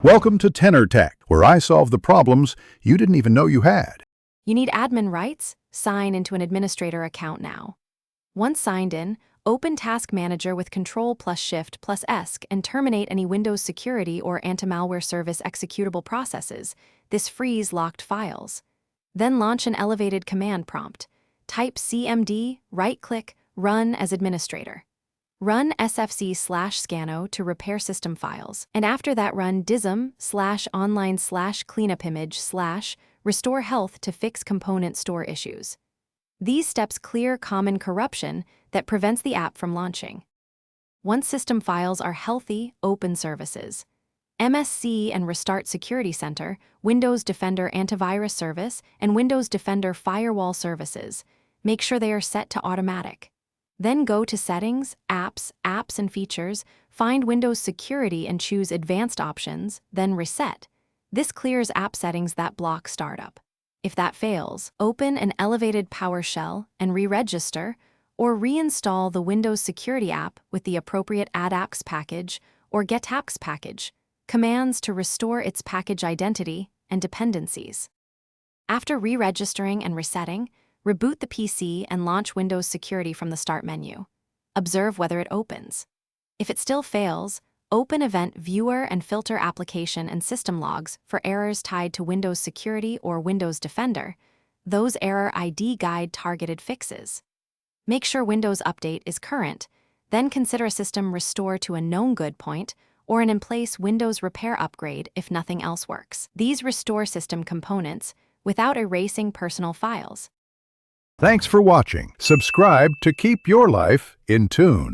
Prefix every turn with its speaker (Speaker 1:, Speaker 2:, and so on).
Speaker 1: Welcome to Tenor Tech, where I solve the problems you didn't even know you had.
Speaker 2: You need admin rights? Sign into an administrator account now. Once signed in, open Task Manager with Ctrl+Shift+ESC and terminate any Windows security or anti-malware service executable processes. This frees locked files. Then launch an elevated command prompt. Type CMD, right-click, Run as administrator. Run sfc/scano to repair system files, and after that run dism/online/cleanupimage/ restore health to fix component store issues. These steps clear common corruption that prevents the app from launching. Once system files are healthy, open services. MSC and Restart Security Center, Windows Defender Antivirus Service, and Windows Defender Firewall Services. Make sure they are set to automatic. Then go to Settings, Apps and Features, find Windows Security and choose Advanced Options, then Reset. This clears app settings that block startup. If that fails, open an elevated PowerShell and re-register, or reinstall the Windows Security app with the appropriate AddApps package or GetApps package, commands to restore its package identity and dependencies. After re-registering and resetting, reboot the PC and launch Windows Security from the Start menu. Observe whether it opens. If it still fails, open Event Viewer and filter application and system logs for errors tied to Windows Security or Windows Defender. Those error ID guide targeted fixes. Make sure Windows Update is current, then consider a system restore to a known good point or an in-place Windows repair upgrade if nothing else works. These restore system components without erasing personal files.
Speaker 1: Thanks for watching. Subscribe to keep your life in tune.